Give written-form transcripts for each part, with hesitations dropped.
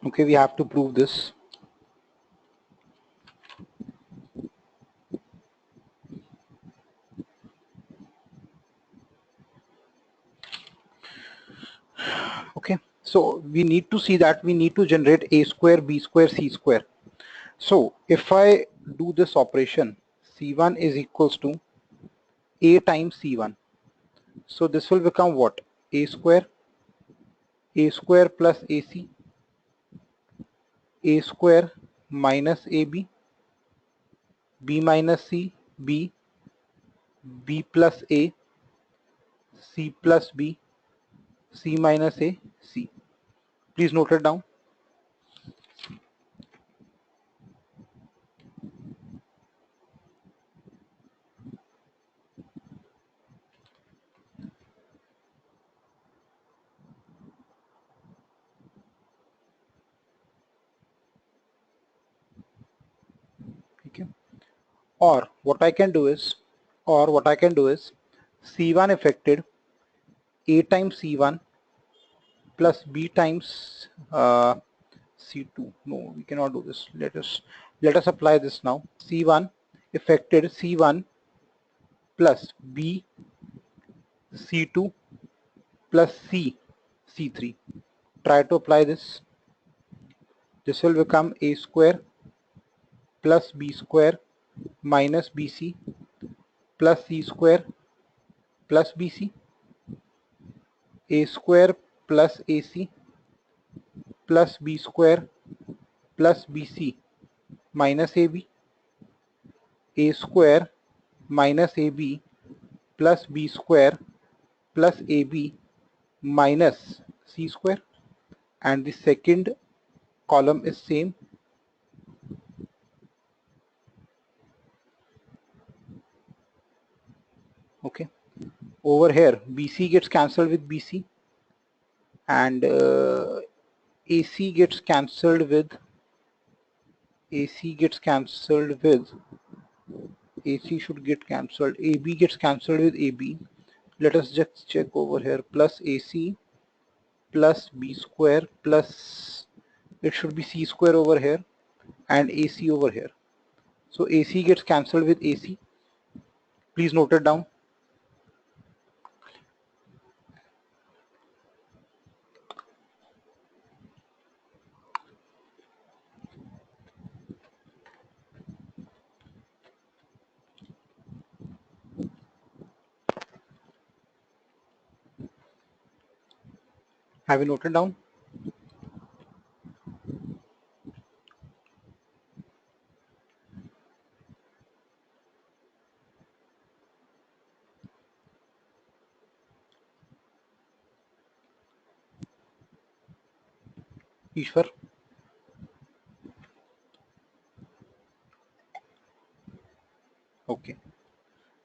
Okay, we have to prove this. Okay, so we need to see that we need to generate a square, b square, c square. So if I do this operation, c1 is equals to a times c1. So this will become what? A square plus ac, a square minus ab, b minus c, b, b plus a, c plus b, c minus a, c. Please note it down. Okay. Or what I can do is, C1 affected A times C1 plus B times C2. No, we cannot do this. Let us apply this now. C1 affected C1 plus B C2 plus C C3. Try to apply this. This will become A square plus B square minus BC plus C square plus BC, A square plus AC plus B square plus BC minus AB, A square minus AB plus B square plus AB minus C square, and the second column is same. Okay, over here BC gets cancelled with BC, and AC gets cancelled with AC should get cancelled. AB gets cancelled with AB. Let us just check over here. Plus AC plus B square plus, it should be C square over here, and AC over here. So AC gets cancelled with AC. Please note it down. Have you noted down? Ishwar? Okay.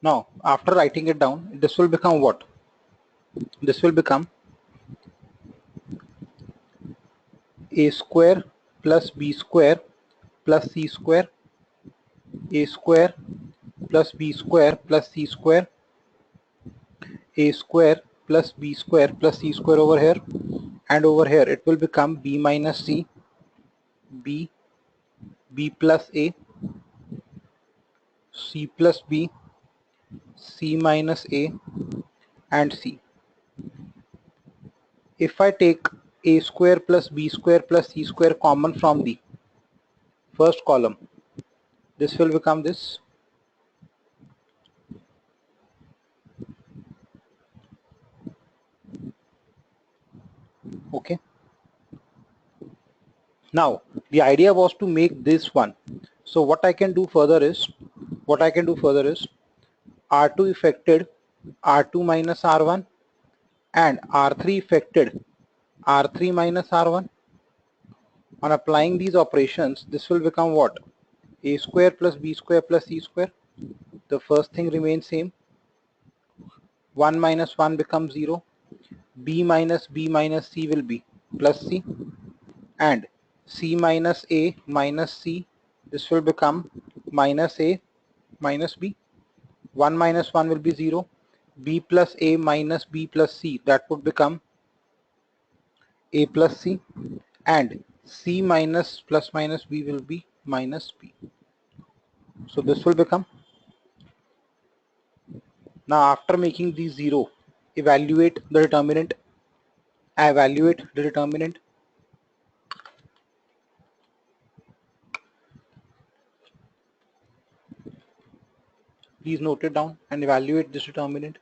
Now, after writing it down, this will become what? This will become A square plus B square plus C square, A square plus B square plus C square, A square plus B square plus C square over here, and over here it will become B minus C, B, B plus A, C plus B, C minus A, and C. If I take A square plus B square plus C square common from the first column, this will become this. Okay. Now the idea was to make this one. So what I can do further is, R2 affected R2 minus R1 and R3 affected R3 minus R1. On applying these operations, this will become what? A square plus B square plus C square. The first thing remains same. 1 minus 1 becomes 0. B minus C will be plus C, and C minus A minus C, this will become minus A minus B. 1 minus 1 will be 0. B plus A minus B plus C, that would become A plus C, and C minus plus minus B will be minus B. So this will become, now after making these 0, evaluate the determinant. Evaluate the determinant. Please note it down and evaluate this determinant.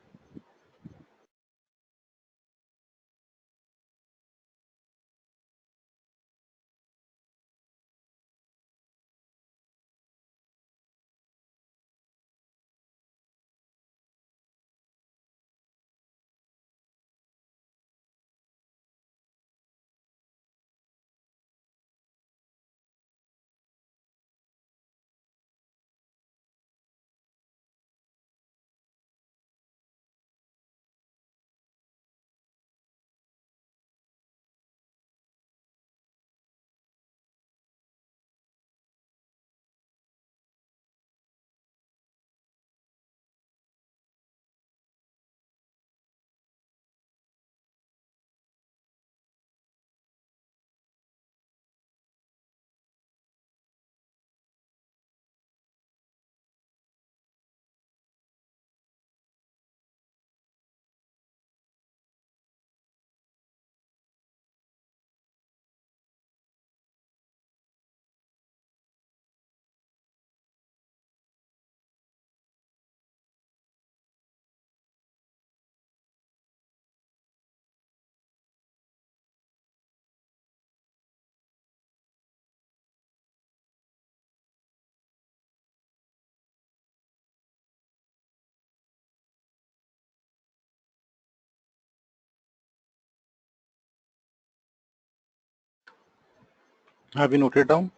Have you noted down?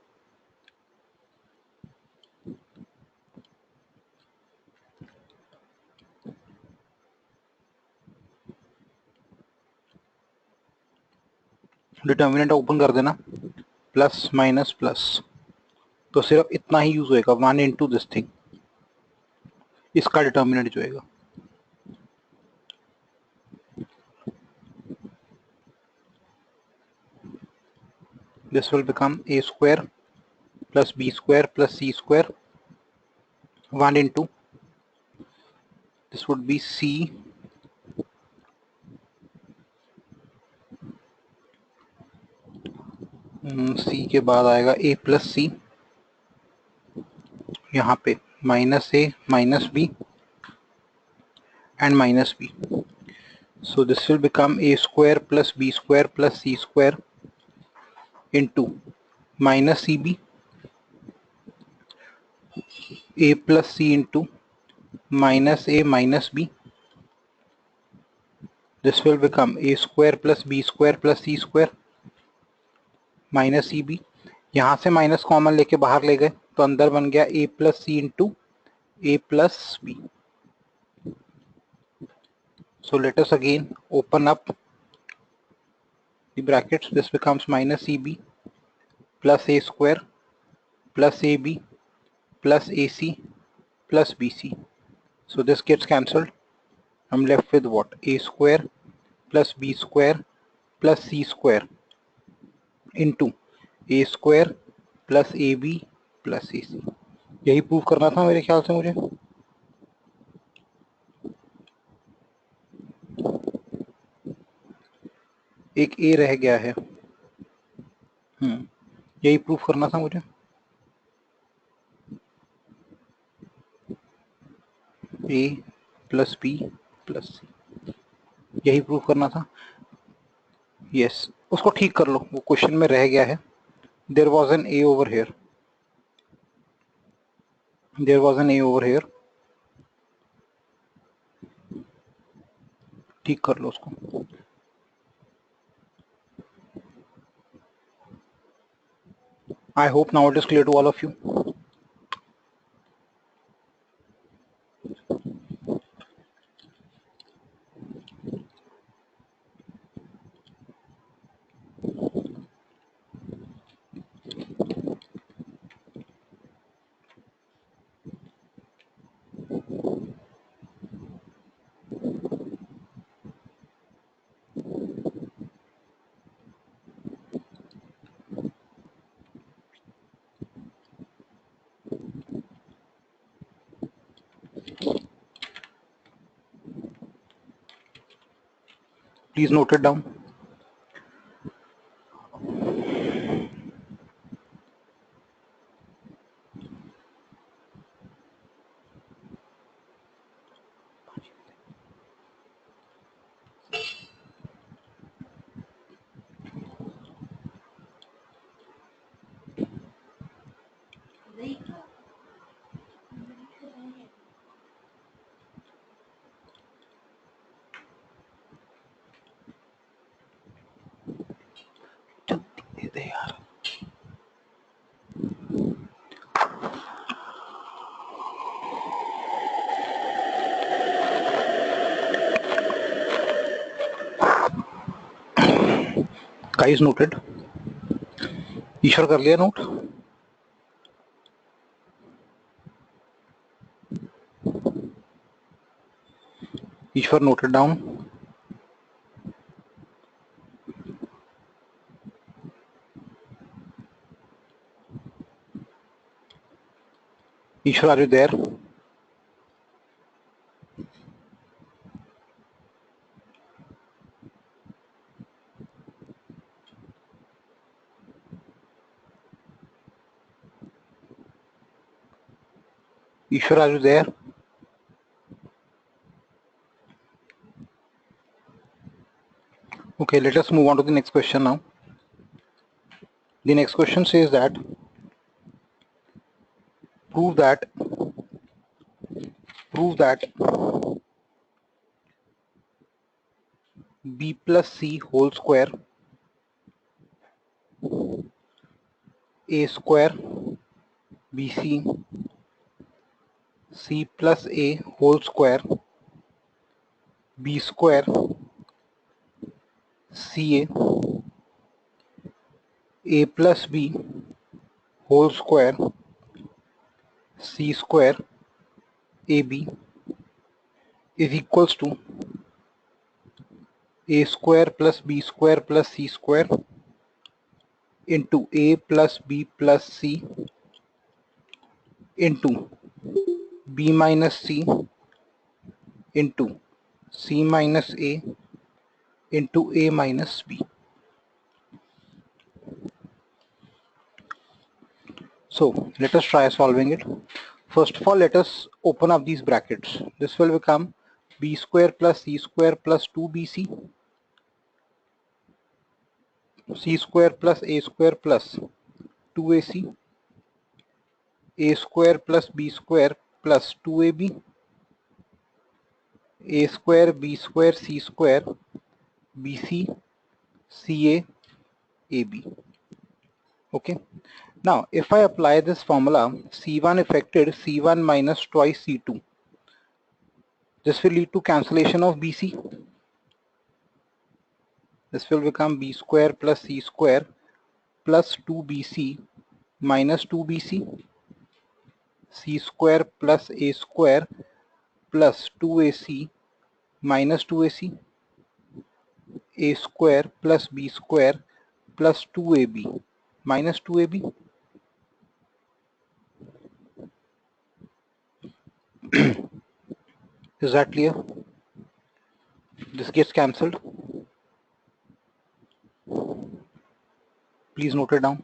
Determinant open कर देना, plus minus plus, तो सिर्फ इतना ही use होएगा, 1 into this thing, इसका determinant जो होएगा. This will become a square plus b square plus c square, 1 into, this would be c, c के बाद आएगा a plus c, यहाँ पे minus a minus b and minus b. So this will become a square plus b square plus c square into minus cb, a plus c into minus a minus b. This will become a square plus b square plus c square minus c b. यहाँ से minus common लेके बाहर ले गए तो अंदर बन गया a plus c into a plus b. So let us again open up the brackets. This becomes minus cb plus a square plus ab plus ac plus bc. So this gets cancelled. I'm left with what? A square plus b square plus c square into a square plus ab plus ac. यही prove करना था मेरे ख्याल से मुझे. एक ए रह गया है. यही प्रूफ करना था मुझे. ए प्लस बी प्लस सी, यही प्रूफ करना था. यस, उसको ठीक कर लो, वो क्वेश्चन में रह गया है. There was an a over here, there was an a over here. ठीक कर लो उसको. I hope now it is clear to all of you. Please note it down. Guys, noted. ईश्वर कर लिया note? Ishwar noted down. Ishwar, are you there? Ishwar, are you there? Okay, let us move on to the next question now. The next question says that prove that b plus c whole square a square bc c plus a whole square b square ca a plus b whole square c square ab is equals to a square plus b square plus c square into a plus b plus c into b minus c into c minus a into a minus b. So let us try solving it. First of all, let us open up these brackets. This will become b square plus c square plus 2bc, c square plus a square plus 2ac, a square plus b square plus 2ab, a square b square c square bc ca ab. Okay. Now, if I apply this formula, C1 affected C1 minus twice C2. This will lead to cancellation of BC. This will become B square plus C square plus 2BC minus 2BC, C square plus A square plus 2AC minus 2AC, A square plus B square plus 2AB minus 2AB. Is that clear? This gets cancelled. Please note it down.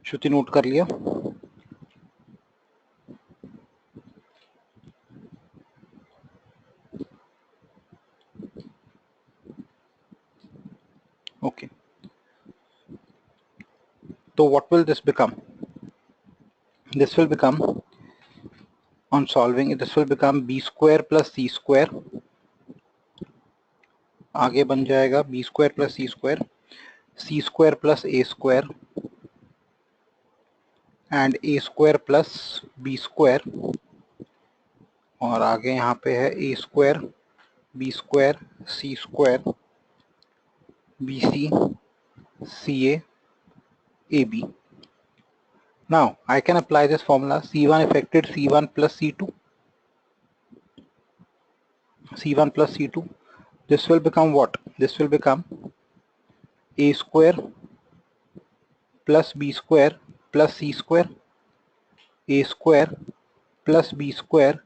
Shruti note कर लिया? Okay. So what will this become? This will become, on solving it, this will become b square plus c square. आगे बन जाएगा b square plus c square, c square plus a square and a square plus b square, और आगे यहाँ पे है a square, b square, c square, bc, ca, ab. Now I can apply this formula, c1 affected c1 plus c2, c1 plus c2. This will become what? This will become a square plus b square plus c square, a square plus b square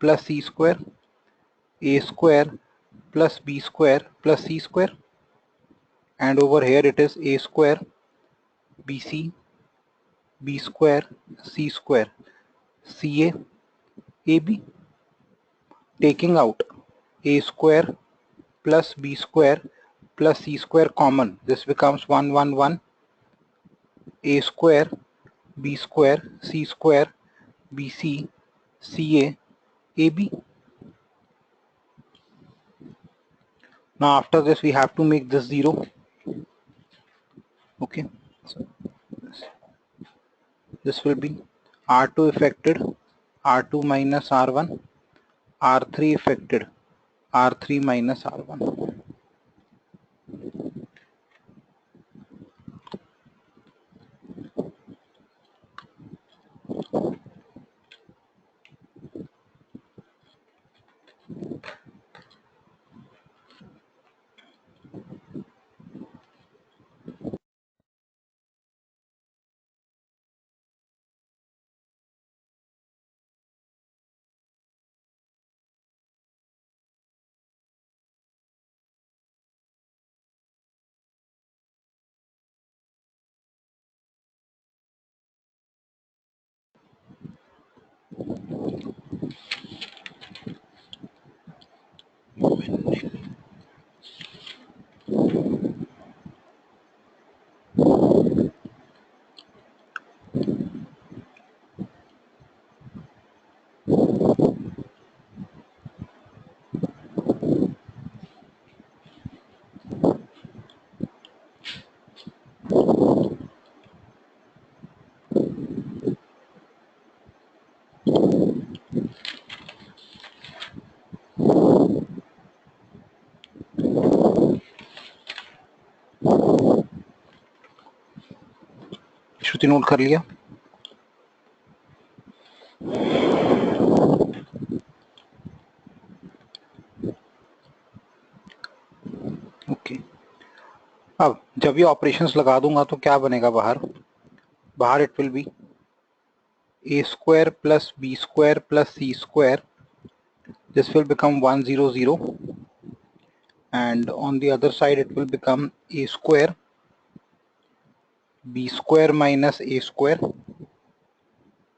plus c square, a square plus b square plus c square, and over here it is a square bc, b square, c square, ca, ab. Taking out a square plus b square plus c square common, this becomes 1 1 1, a square, b square, c square, bc, ca, ab. Now after this we have to make this 0. Okay, so this will be R2 affected R2 minus R1, R3 affected R3 minus R1. Shruti note कर लिया? Okay, अब जब ये operations लगा दूंगा तो क्या बनेगा बाहर it will be a square plus b square plus c square. This will become 1 0 0, and on the other side it will become a square, b square minus a square,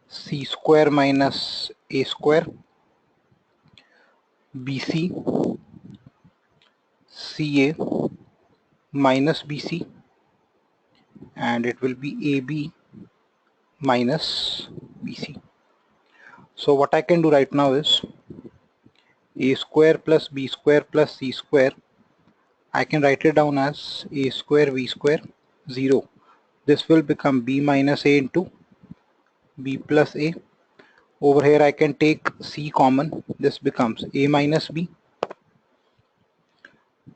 c square minus a square, bc, ca minus bc, and it will be ab minus bc. So what I can do right now is a square plus b square plus c square, I can write it down as a square v square 0. This will become b minus a into b plus a. Over here I can take c common, this becomes a minus b.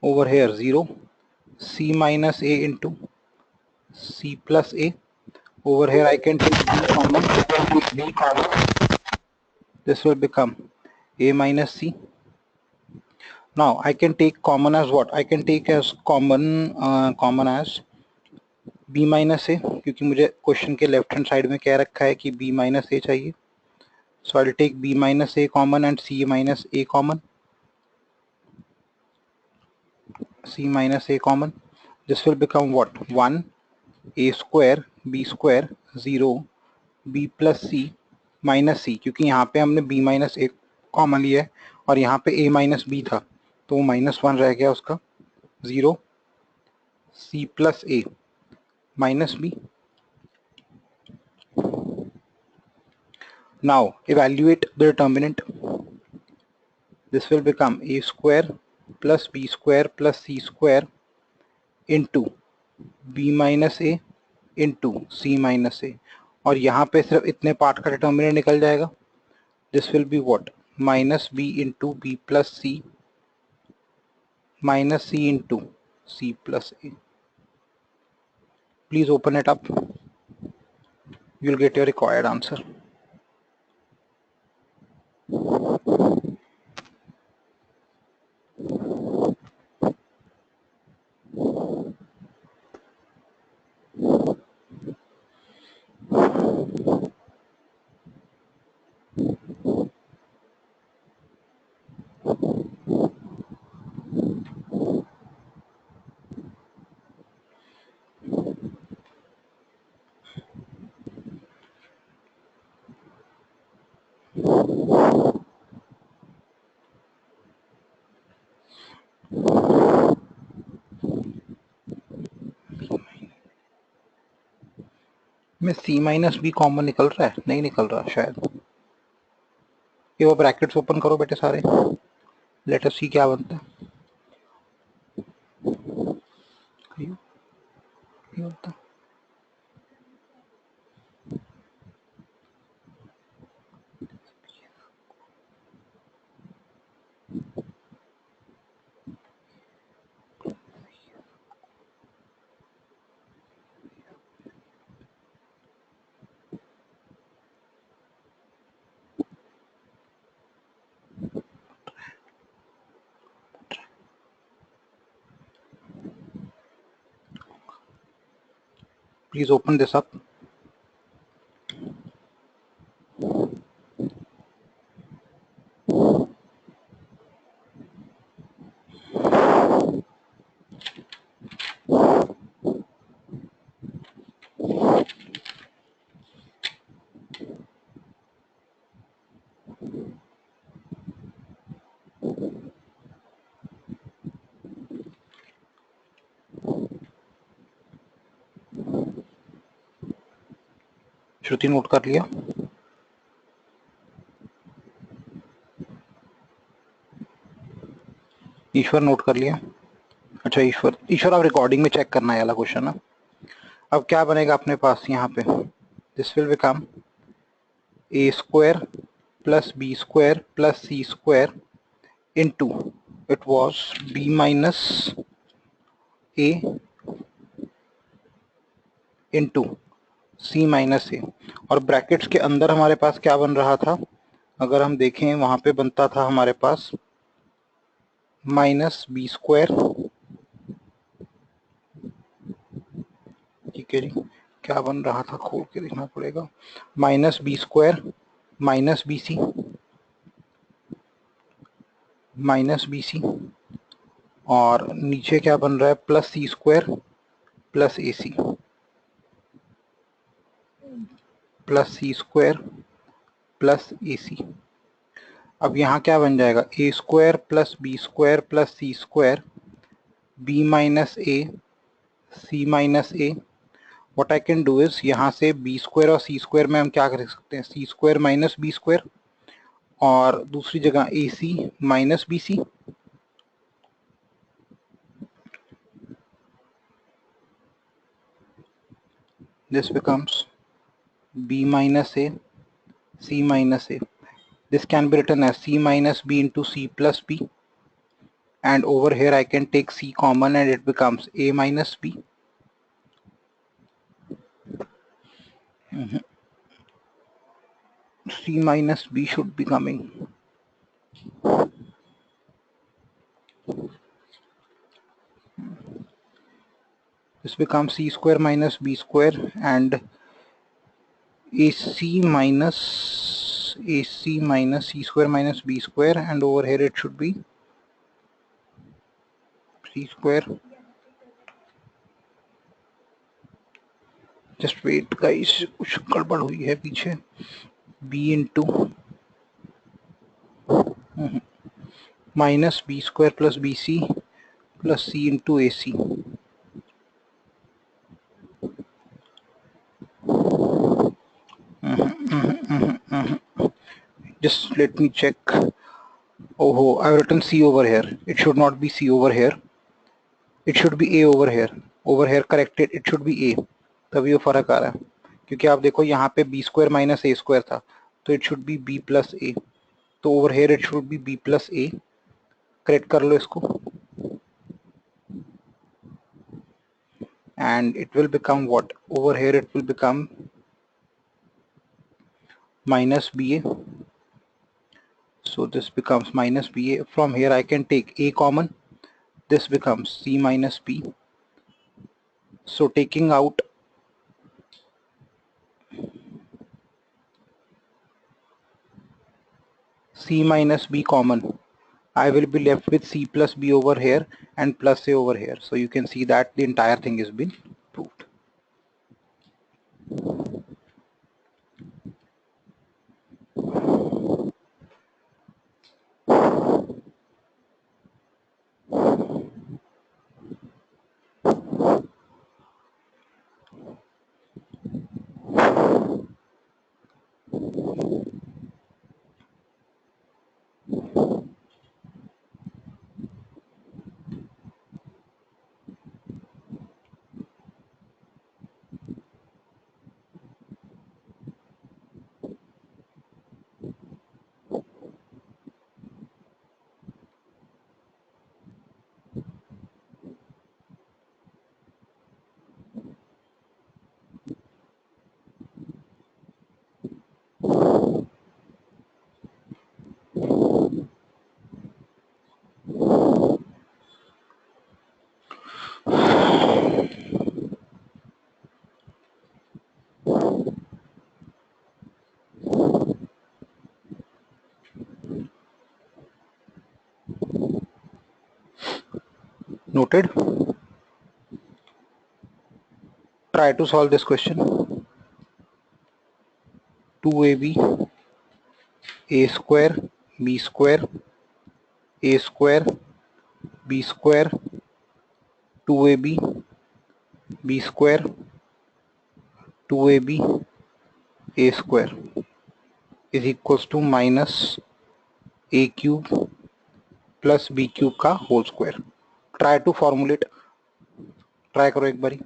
Over here 0, c minus a into c plus a. Over here I can take b common, this will become a minus c. Now I can take common as what? I can take as common as b minus a, क्योंकि मुझे question के left hand side में क्या रखा है कि b minus a चाहिए. So I'll take b minus a common and c minus a common. C minus a common. This will become what? 1 a square b square 0 b plus c minus c, क्योंकि यहाँ पे हमने b minus a common लिया है और यहाँ पे a minus b था तो -1 रह गया उसका. 0 c plus a minus b Now evaluate the determinant. This will become a square plus b square plus c square into b minus a into c minus a, और यहाँ पे सिर्फ इतने पार्ट का डिटर्मिनेंट निकल जाएगा. This will be what? Minus b into b plus c minus c into c plus a. Please open it up. You will get your required answer. में c minus B common निकल रहा है? नहीं निकल रहा शायद. ये वो ब्रैकेट्स ओपन करो बेटे सारे. लेट अस सी क्या बनता है. ये होता है. Please open this up. Shruti note कर लिया. ईश्वर नोट कर लिया. अच्छा ईश्वर आप रिकॉर्डिंग में चेक करना है वाला क्वेश्चन है. अब क्या बनेगा अपने पास यहाँ पे. This will become A square plus B square plus C square into it was B minus A into C minus A, और ब्रैकेट्स के अंदर हमारे पास क्या बन रहा था, अगर हम देखें वहां पे बनता था हमारे पास माइनस बी स्क्वायर. ठीक है जी. क्या बन रहा था खोल के देखना पड़ेगा. Minus B square minus B C minus B C, और नीचे क्या बन रहा है plus C square plus A C plus C square plus A C. अब यहाँ क्या बन जाएगा A square plus B square plus C square B minus A C minus A. What I can do is यहाँ से B square और सी square में हम क्या कर सकते हैं, C square minus B square, और दूसरी जगह A C minus B C. This becomes b minus a c minus a. This can be written as c minus b into c plus b, and over here I can take c common and it becomes a minus b. C minus b should be coming. This becomes c square minus b square and ac minus c square minus b square, and over here it should be c square. Just wait guys, कुछ गड़बड़ हुई है पीछे. b into minus b square plus bc plus c into ac. Just let me check. Oh, I've written C over here. It should not be C over here. It should be A over here. Over here corrected. It should be A. तभी वो फर्क आ रहा है, क्योंकि आप देखो यहाँ पे b square minus a square था, तो it should be b plus a. तो over here it should be b plus a. Correct कर लो इसको, and it will become what? Over here it will become minus ba. So this becomes minus ba. From here I can take a common. This becomes c minus b. So taking out c minus b common, I will be left with c plus b over here and plus a over here. So you can see that the entire thing has been proved. Noted? Try to solve this question. 2ab a square b square a square b square 2ab b square 2ab a square is equals to minus a cube plus b cube का whole square. Try to formulate. Try करो एक बारी.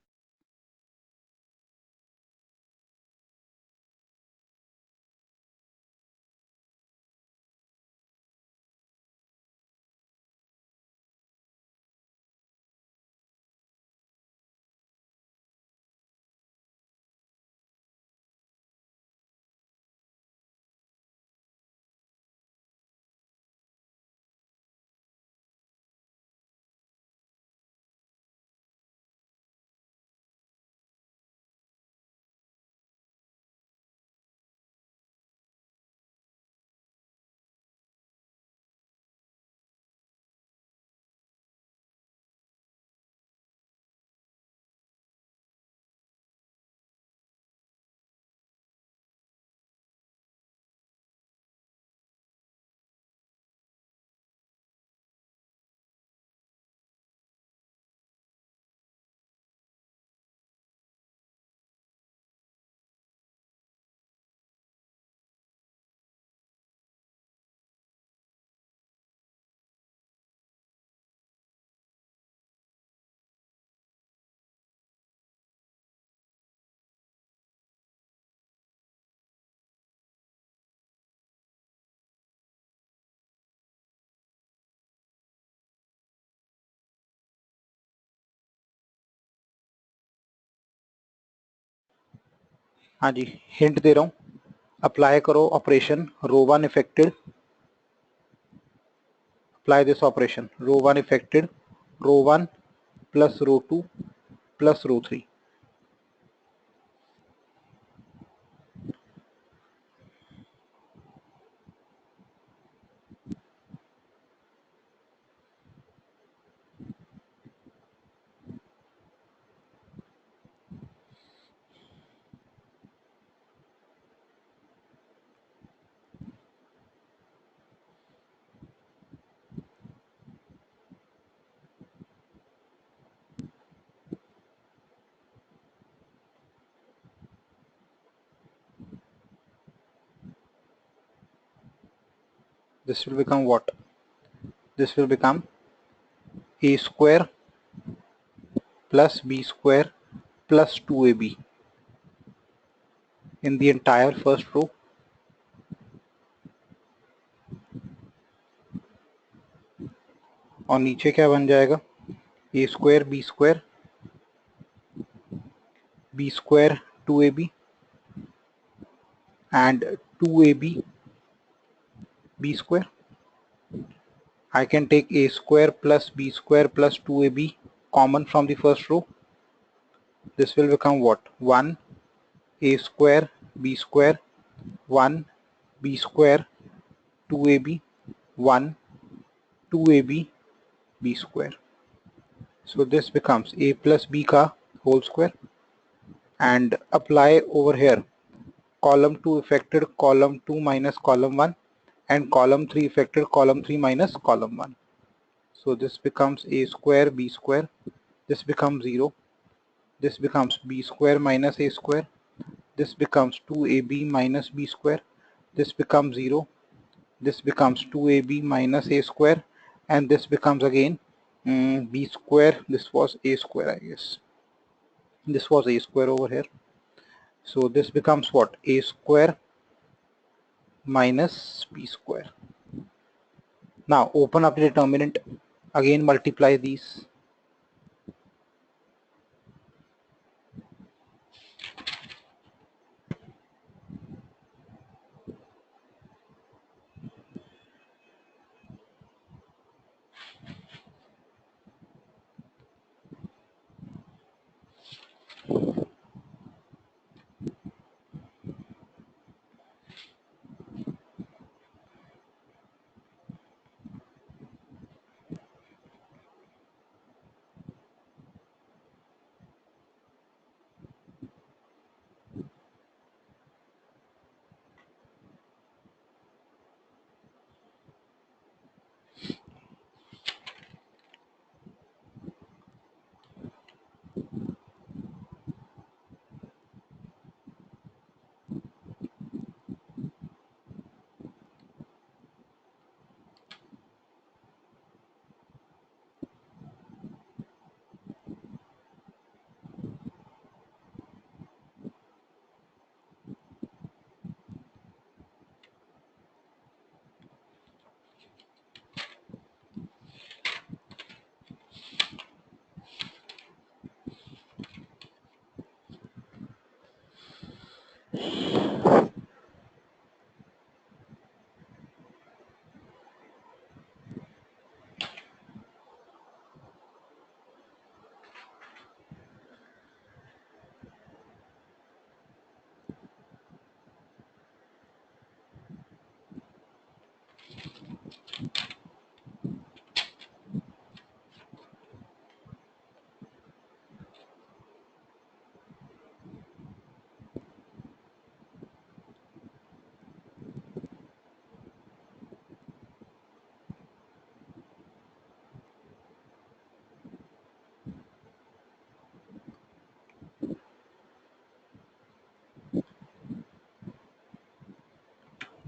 हाँ जी, hint दे रहा हूँ. Apply करो operation row one affected. Apply this operation. Row 1 affected, row 1 plus row 2 plus row 3. This will become what? This will become a square plus b square plus 2ab in the entire first row. और नीचे क्या बन जाएगा? a square b square 2ab and 2ab b square. I can take a square plus b square plus 2ab common from the first row. This will become what? 1 a square b square 1 b square 2ab 1 2ab b square. So this becomes a plus b ka whole square, and apply over here column 2 affected column 2 minus column 1 and column 3 affected column 3 minus column 1. So this becomes a square b square, this becomes 0, this becomes b square minus a square, this becomes 2ab minus b square, this becomes 0, this becomes 2ab minus a square, and this becomes again b square. This was a square, I guess. This was a square over here. So this becomes what? A square minus b square. Now open up the determinant. Again multiply these.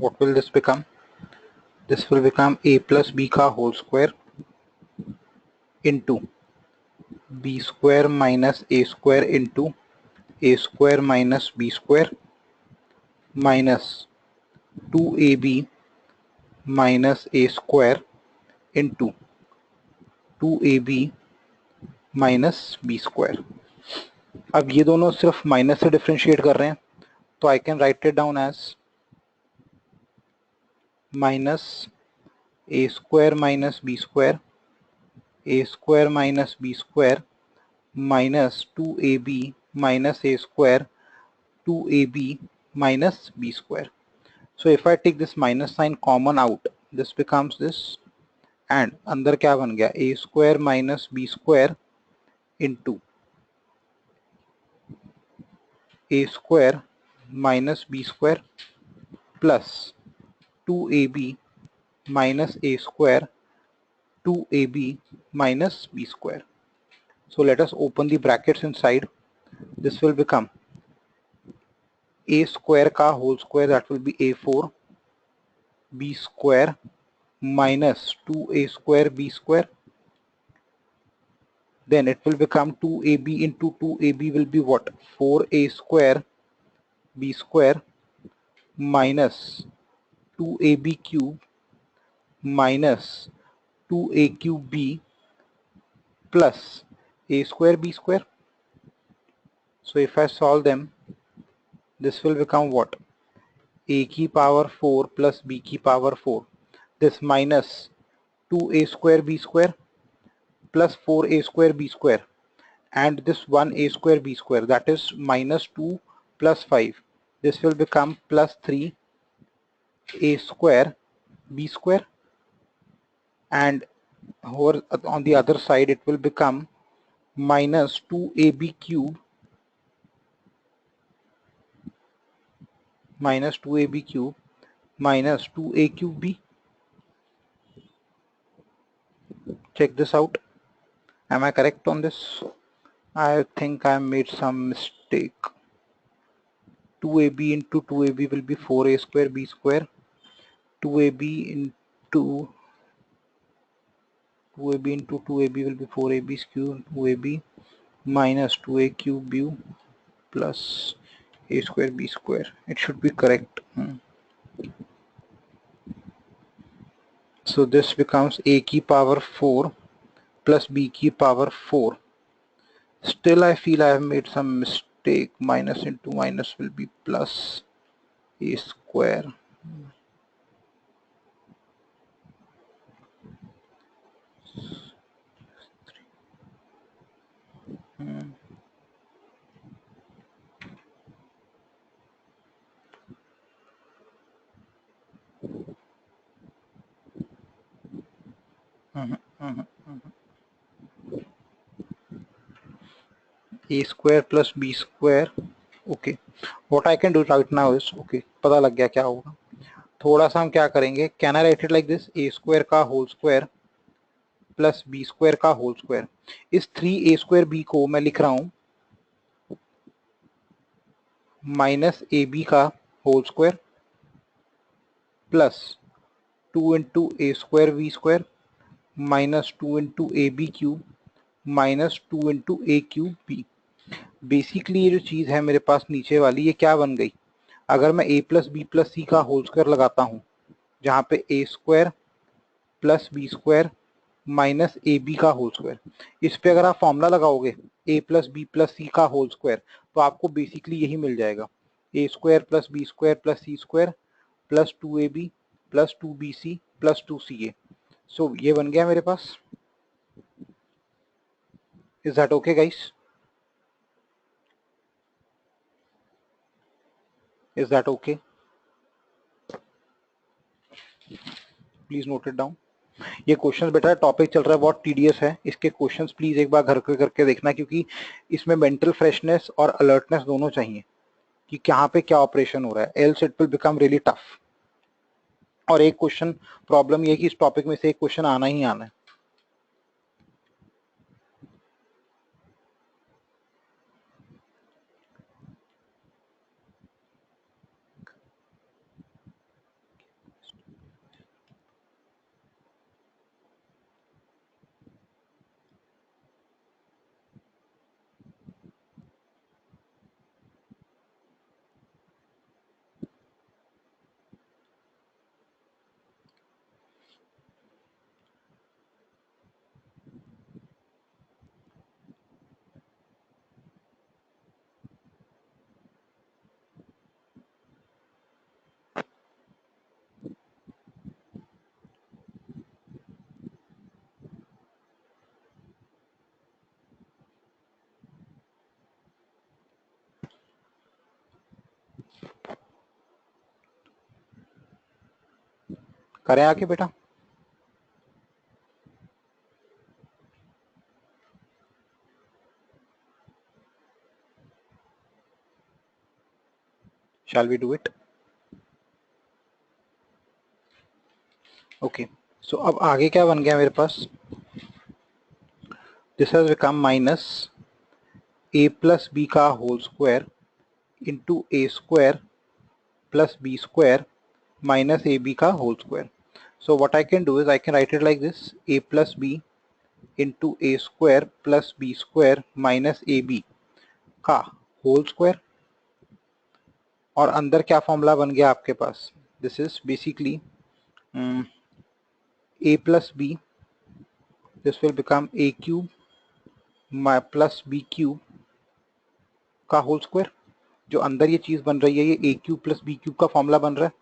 What will this become? This will become a plus b ka whole square into b square minus a square into a square minus b square minus 2ab minus a square into 2ab minus b square. अब ये दोनों सिर्फ minus से differentiate कर रहे हैं, तो I can write it down as minus a square minus b square, a square minus b square minus 2ab minus a square 2ab minus b square. So if I take this minus sign common out, this becomes this, and अंदर क्या बन गया? a square minus b square into a square minus b square plus 2ab minus a square 2ab minus b square. So let us open the brackets inside. This will become a square ka whole square, that will be a4 b square minus 2a square b square. Then it will become 2ab into 2ab will be what? 4a square b square minus 2ab cube minus 2a cube b plus a square b square. So if I solve them, this will become what? A की power 4 plus b की power 4. This minus 2a square b square plus 4a square b square, and this 1a square b square, that is minus 2 plus 5. This will become plus 3a square b square, and over on the other side it will become minus 2ab cube minus 2ab cube minus 2a cube b. Check this out. Am I correct on this? I think I made some mistake. 2ab into 2ab will be 4a square b square. 2ab into 2ab will be 4ab cube 2ab minus 2a cube b plus a square b square. It should be correct. So this becomes a की power 4 plus b की power 4. Still I feel I have made some mistake. Minus into minus will be plus a square. A square plus b square. Okay, what I can do right now is, okay, पता लग गया क्या होगा. थोड़ा सा हम क्या करेंगे, can I write it like this, A square का whole square plus B square का होल स्क्वायर. इस 3a स्क्वायर b को मैं लिख रहा हूं माइनस ए बी का whole square plus 2 into A square B square minus 2 into A B cube minus 2 into A cube B. Basically ये जो चीज़ है मेरे पास नीचे वाली, ये क्या बन गई? अगर मैं a plus B plus C का होल स्क्वायर लगाता हूँ, जहाँ पे A square plus B square minus A B का होल स्क्वायर, इस पे अगर आप फॉर्मूला लगाओगे a plus B plus C का होल स्क्वायर, तो आपको बेसिकली यही मिल जाएगा, A square plus B square plus C square plus 2ab plus 2bc plus 2ca. So ये बन गया मेरे पास. Is that okay guys? Is that okay? Please note it down. ये क्वेश्चन बेटा टॉपिक चल रहा है बहुत टीडियस है, इसके क्वेश्चंस प्लीज एक बार घर पे करके देखना, क्योंकि इसमें मेंटल फ्रेशनेस और अलर्टनेस दोनों चाहिए कि कहाँ पे क्या ऑपरेशन हो रहा है, else it will become really tough. और एक क्वेश्चन प्रॉब्लम ये कि इस टॉपिक में से एक क्वेश्चन आना ही आना है. करें आके बेटा? Shall we do it? Okay, so अब आगे क्या बन गया मेरे पास? This has become minus A plus B का whole square into A square plus B square minus A B का whole square. So what I can do is I can write it like this: a plus b into a square plus b square minus ab का whole square. और अंदर क्या formula बन गया आपके पास? This is basically a plus b, this will become a cube plus b cube का whole square. जो अंदर ये चीज बन रही है ये a cube plus b cube का फॉर्मूला बन रहा है।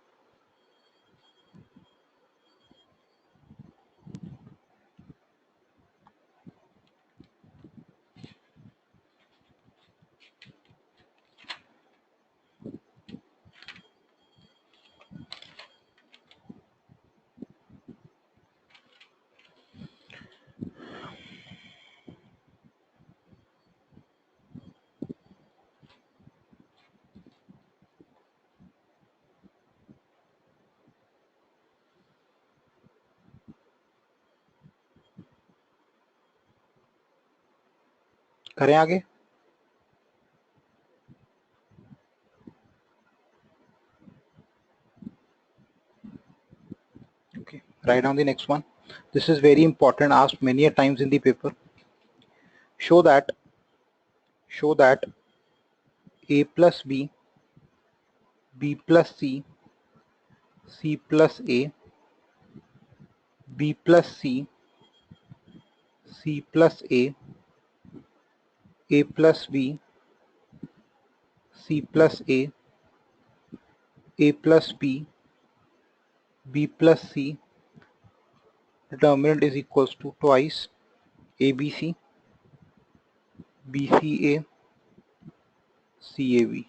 करें आगे? Okay, write down the next one. This is very important, asked many a times in the paper. Show that a plus b, b plus c, c plus a, b plus c, c plus a plus b, c plus a plus b, b plus c, determinant is equals to twice abc, bca, cab.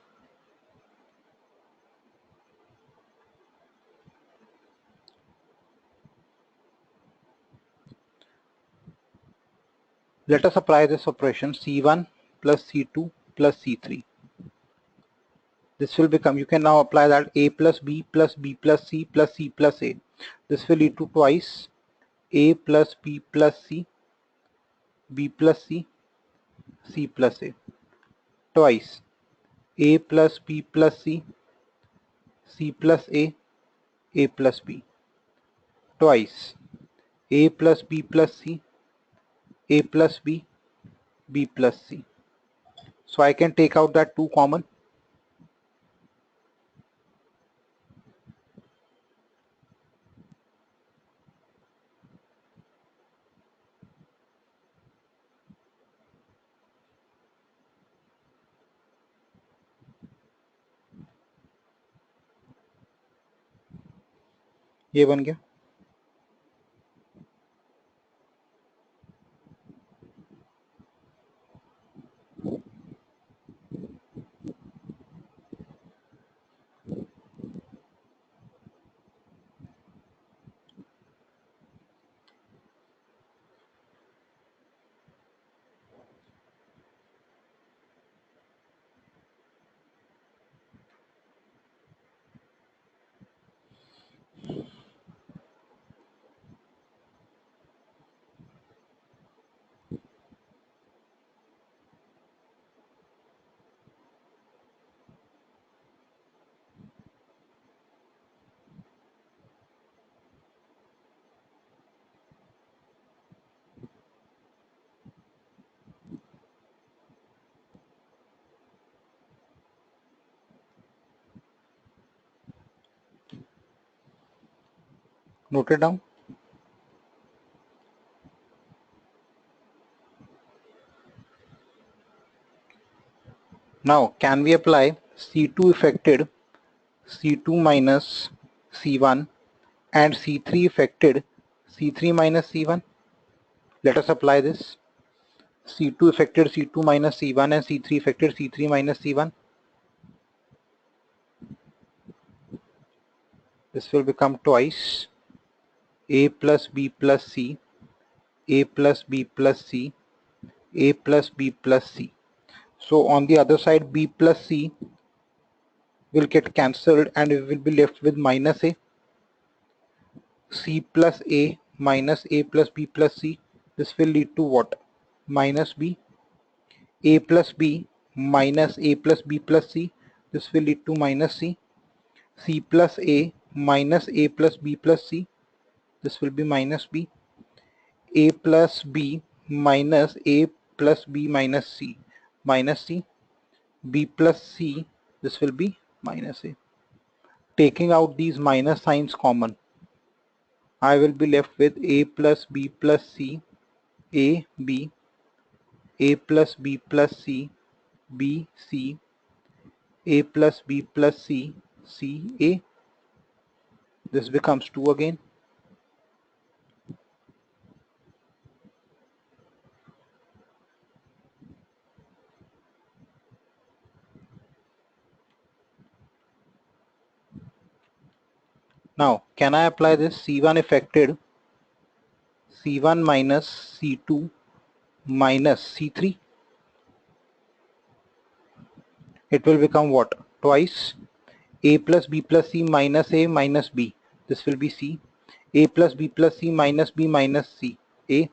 Let us apply this operation: c1 plus c2 plus c3. This will become, you can now apply that, a plus b plus b plus c plus c plus a. This will lead to twice a plus b plus c, b plus c, c plus a. Twice a plus b plus c, c plus a plus b. Twice a plus b plus c, a plus b, b plus c. So I can take out that 2 common. ये बन गया। Note it down. Now can we apply C2 affected C2 minus C1 and C3 affected C3 minus C1? Let us apply this. C2 affected C2 minus C1 and C3 affected C3 minus C1. This will become twice a plus b plus c, a plus b plus c, a plus b plus c. So on the other side b plus c will get cancelled and we will be left with minus a. C plus a minus a plus b plus c. This will lead to what? Minus b. A plus b minus a plus b plus c. This will lead to minus c. C plus a minus a plus b plus c. this will be minus b. A plus b minus a plus b minus c, minus c. B plus c, this will be minus a. Taking out these minus signs common, I will be left with a plus b plus c, a b, a plus b plus c, b c, a plus b plus c, c a. This becomes 2 again. Now, can I apply this C1 affected C1 minus C2 minus C3? It will become what? Twice a plus b plus c minus a minus b. This will be c. A plus b plus c minus b minus c. A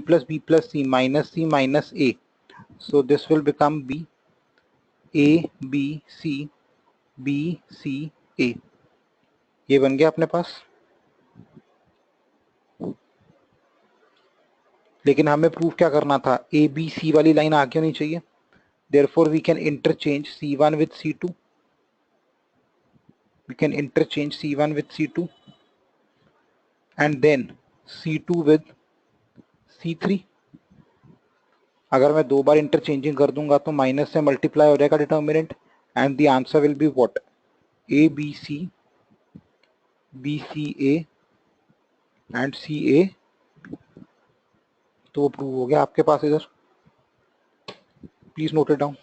plus b plus c minus a. So this will become b. A b c b c a. ये बन गया अपने पास. लेकिन हमें proof क्या करना था? A B C वाली लाइन आगे होनी चाहिए. Therefore we can interchange C1 with C2. We can interchange C1 with C2 and then C2 with C3. अगर मैं दो बार इंटरचेंजिंग कर दूंगा तो माइनस से मल्टीप्लाई हो जाएगा determinant and the answer will be what? A B C A and C A. तो वो प्रूव हो गया आपके पास इधर. Please note it down.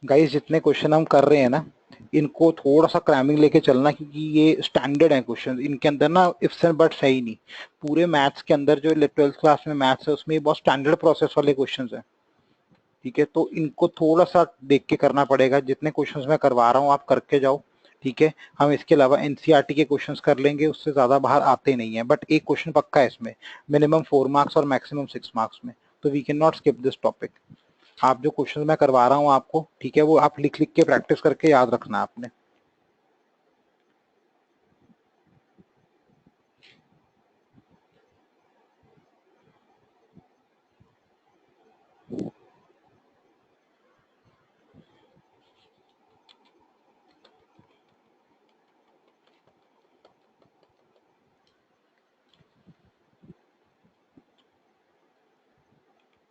Guys जितने क्वेश्चन हम कर रहे हैं ना, इनको थोड़ा सा क्रैमिंग लेके चलना, क्योंकि ये स्टैंडर्ड है क्वेश्चन. इनके अंदर ना इफ्स एंड बट्स है ही नहीं. पूरे मैथ्स के अंदर जो 12th क्लास में मैथ्स है उसमें बहुत स्टैंडर्ड प्रोसेस वाले क्वेश्चंस हैं. ठीक है, तो इनको थोड़ा सा देख के करना पड़ेगा. जितने क्वेश्चंस मैं करवा रहा हूँ आप करके जाओ. ठीक है, हम इसके अलावा एनसीईआरटी के क्वेश्चंस कर लेंगे, उससे ज्यादा बाहर आते नहीं है. बट एक क्वेश्चन पक्का है इसमें, मिनिमम 4 मार्क्स और मैक्सिमम 6 मार्क्स में. तो we can not skip this topic. आप जो क्वेश्चन मैं करवा रहा हूँ आपको, ठीक है, वो आप लिख लिख के प्रैक्टिस करके याद रखना आपने.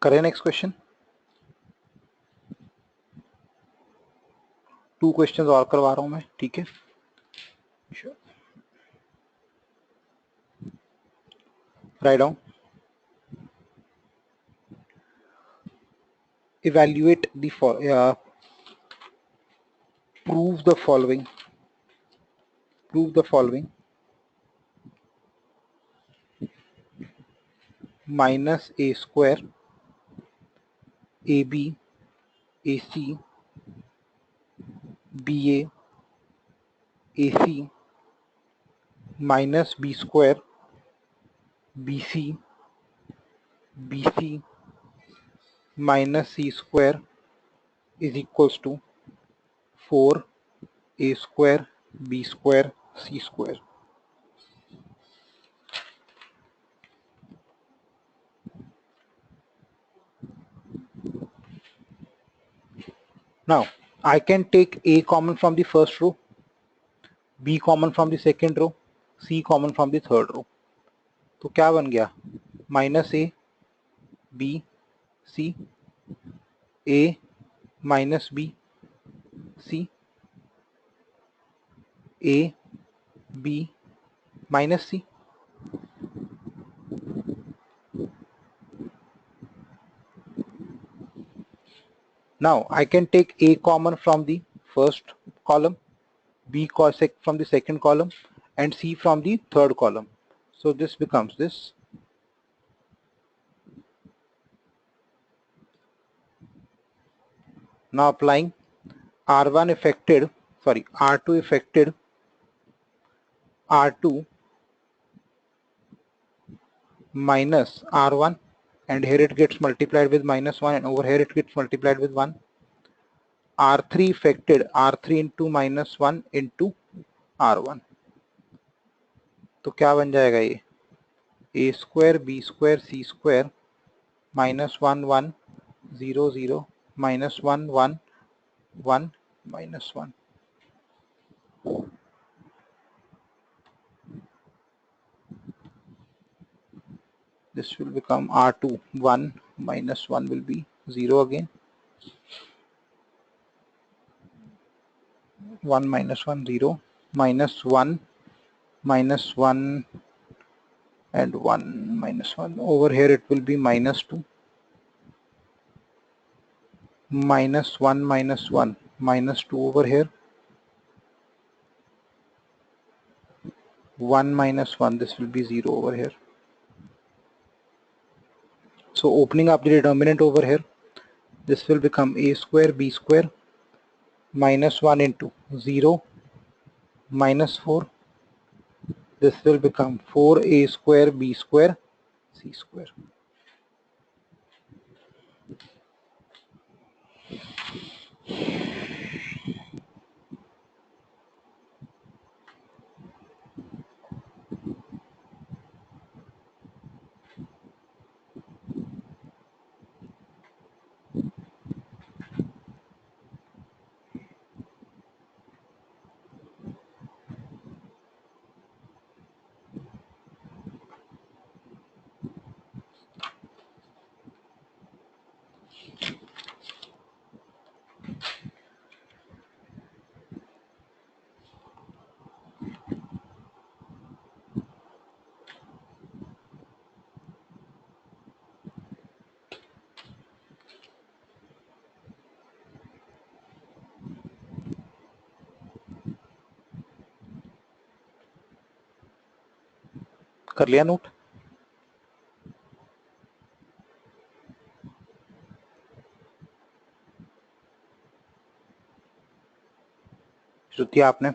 करें नेक्स्ट क्वेश्चन. 2 क्वेश्चंस और करवा रहा हूं मैं. ठीक है, write down. Evaluate the prove the following. Prove the following. Minus a square ab ac ba ac minus b square bc bc minus c square is equals to 4 a square b square c square. Now I can take a common from the first row, b common from the second row, c common from the third row. तो क्या बन गया? Minus A B C, a minus B, C, A, B minus C. Now I can take A common from the first column, B from the second column, and C from the third column. So this becomes this. Now applying R1 affected, sorry, R2 affected R2 minus R1, and here it gets multiplied with minus 1, and over here it gets multiplied with 1. R3 affected R3 into minus 1 into R1. तो क्या बन जाएगा ये? A square B square C square minus 1 1 0 0 minus 1 1 1 minus 1. This will become R2 1 minus 1 will be 0 again. 1 minus 1 0 minus 1 minus 1 and 1 minus 1. Over here it will be minus 2 minus 1 minus 1 minus 2 over here. 1 minus 1, this will be 0 over here. So opening up the determinant over here, this will become A square B square minus 1 into 0 minus 4. This will become 4A square B square C square. कर लिया note? श्रुति आपने?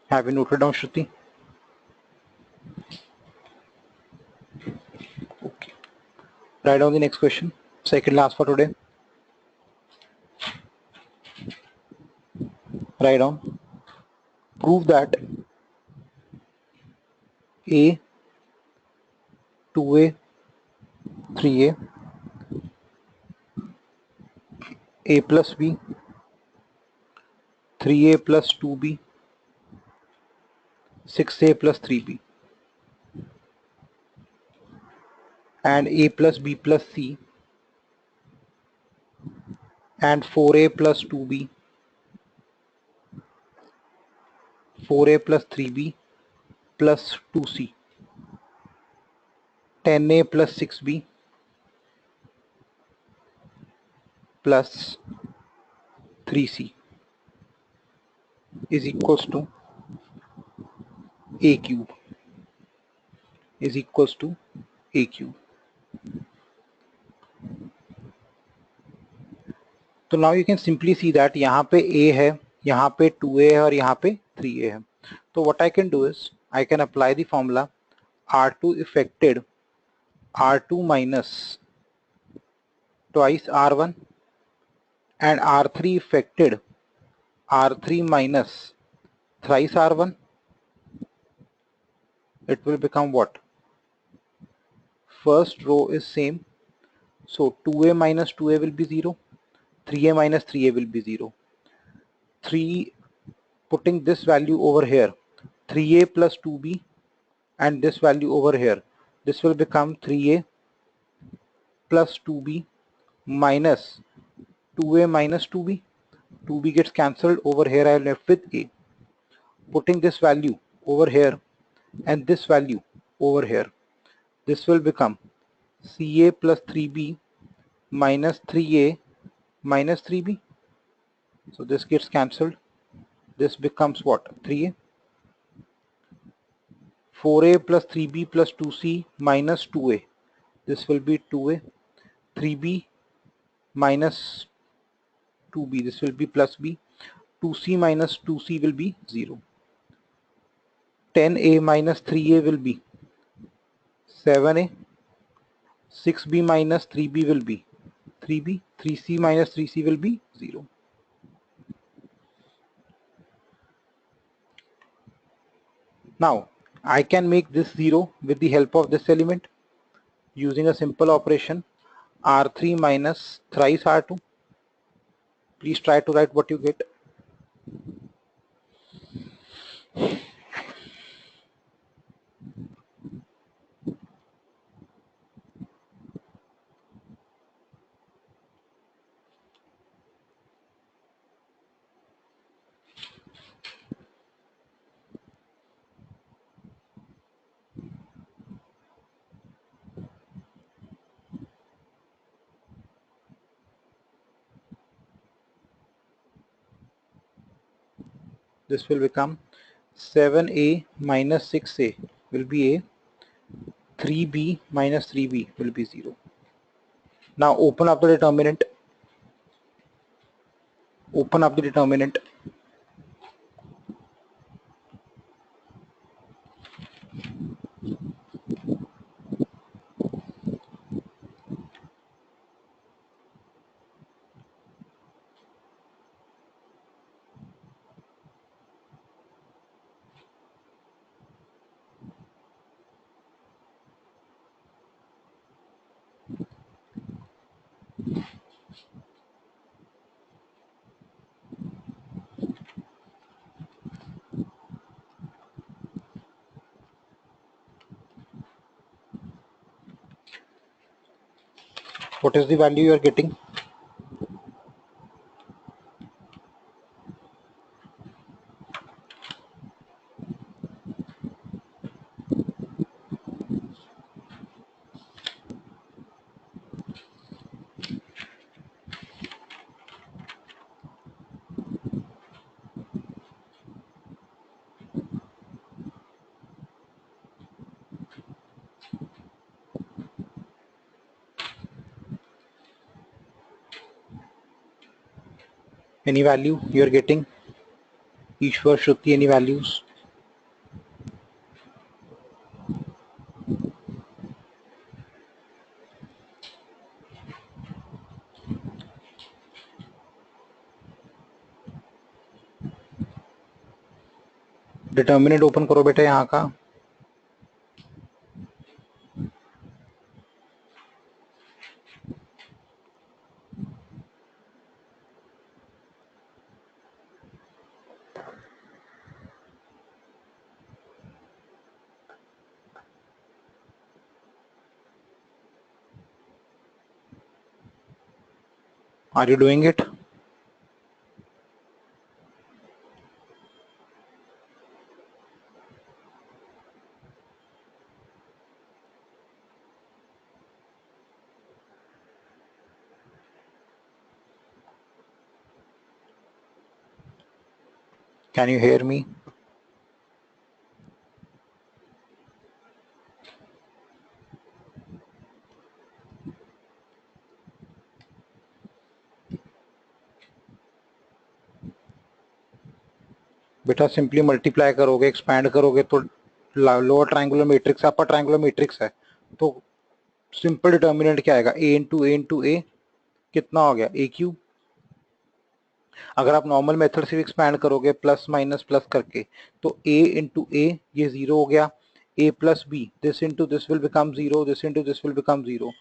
Have you noted down, Shruti? Okay. Write down the next question. Second last for today. Write down. Prove that A, 2A, 3A, A plus B, 3A plus 2B, 6A plus 3B, and A plus B plus C, and 4A plus 2B, 4A plus 3B plus 2C, 10A plus 6B plus 3C is equals to A cube, is equals to A cube. तो now you can simply see that यहाँ पे A है, यहाँ पे 2A है और यहाँ पे 3A है. तो what I can do is I can apply the formula R2 affected R2 minus twice R1 and R3 affected R3 minus thrice R1. It will become what? First row is same, so 2A minus 2A will be 0, 3A minus 3A will be 0. 3, putting this value over here, 3A plus 2B and this value over here, this will become 3a plus 2b minus 2a minus 2b. 2b gets cancelled. Over here I am left with a. Putting this value over here and this value over here, this will become ca plus 3b minus 3a minus 3b. So this gets cancelled. This becomes what? 3a. 4a plus 3b plus 2c minus 2a. This will be 2a. 3b minus 2b. This will be plus b. 2c minus 2c will be 0. 10a minus 3a will be 7a. 6b minus 3b will be 3b. 3c minus 3c will be 0. Now I can make this 0 with the help of this element using a simple operation, r3 minus thrice r2. Please try to write what you get. This will become 7a minus 6a will be a. 3b minus 3b will be 0. Now open up the determinant. Open up the determinant. What is the value you are getting? Any value you are getting? Ishwar, Shruti, any values? Determinant open करो बेटा यहाँ का. Are you doing it? Can you hear me? बेटा simply multiply करोगे, expand करोगे तो lower triangular matrix upper triangular matrix है, तो सिंपल डिटर्मिनेंट क्या आएगा? a इंटू ए कितना हो गया? a cube. अगर आप नॉर्मल मेथड से एक्सपैंड करोगे प्लस माइनस प्लस करके, तो a इंटू ए ये 0 हो गया. a plus b, this into this will become 0, this into this will become 0.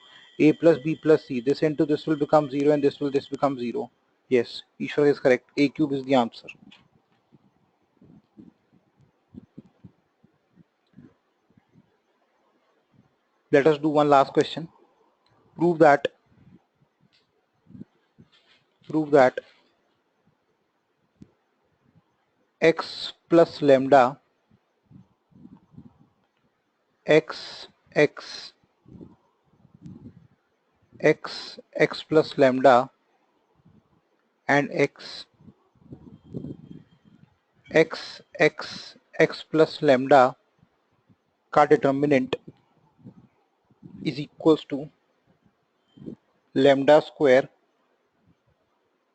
a plus B plus c, this into this will become 0 and this become 0. Yes, Ishwar is correct. A cube is the answer. Let us do one last question. Prove that x plus lambda x plus lambda and x plus lambda का determinant is equals to lambda square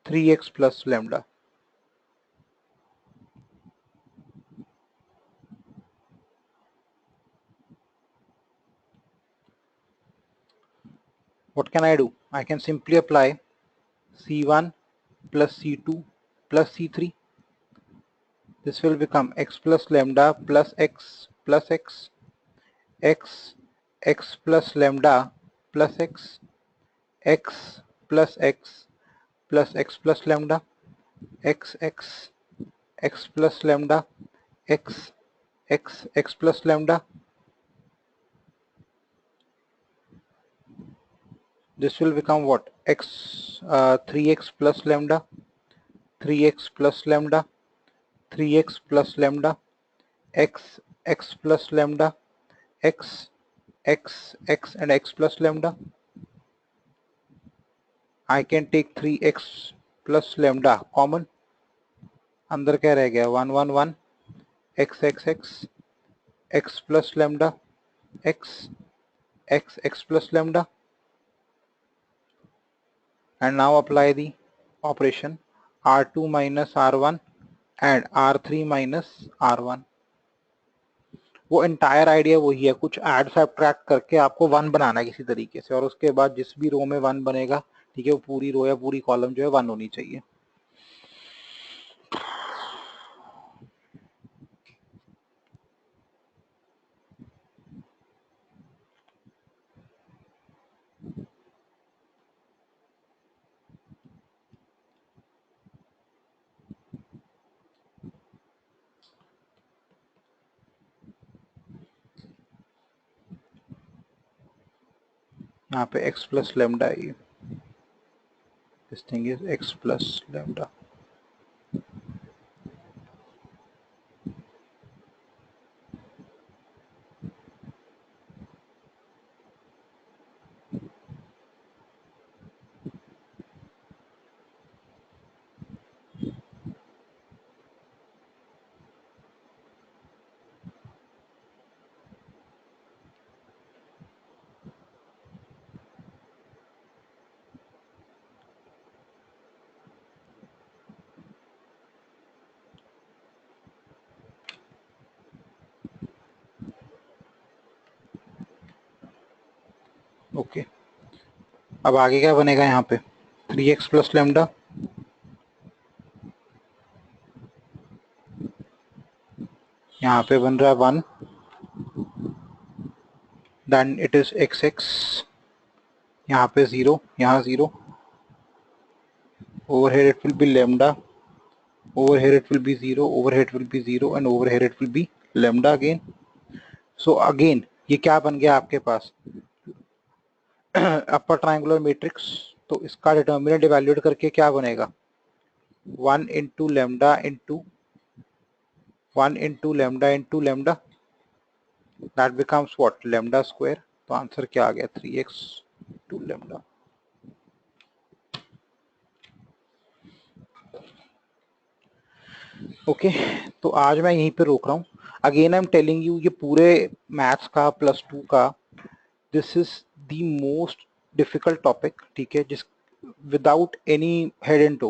3x plus lambda. What can I do? I can simply apply C1 plus C2 plus C3. This will become x plus lambda plus x plus x plus lambda plus x plus x plus x plus lambda x plus lambda x plus lambda. This will become what? 3x plus lambda 3x plus lambda 3x plus lambda x plus lambda x and x plus lambda. I can take 3x plus lambda common. अंदर क्या रह गया? 1 1 1 x plus lambda x plus lambda. And now apply the operation r2 minus r1 and r3 minus r1. वो entire idea वही है, कुछ add subtract करके आपको 1 बनाना है किसी तरीके से, और उसके बाद जिस भी रो में 1 बनेगा, ठीक है, वो पूरी रो या पूरी कॉलम जो है 1 होनी चाहिए. यहाँ पे x plus lambda है. This thing is x plus lambda. Okay, अब आगे क्या बनेगा? यहाँ पे 3x प्लस लैम्डा, यहाँ पे बन रहा है 1, देन इट इज x, यहाँ पे 0, यहाँ 0, over here it will be lambda, over here it will be 0, over here it will be 0, and over here it will be lambda again. So again ये क्या बन गया आपके पास? Upper triangular matrix. तो इसका डिटर्मिनेंट इवैल्यूएट करके क्या बनेगा? 1 into lambda into 1 into lambda into lambda. That becomes what? Lambda square. तो आंसर क्या आ गया? 3x to lambda. ओके, तो आज मैं यहीं पे रोक रहा हूँ. Again I am telling you, ये पूरे मैथ्स का +2 का this is the most difficult topic, ठीक है, जिस without any head and to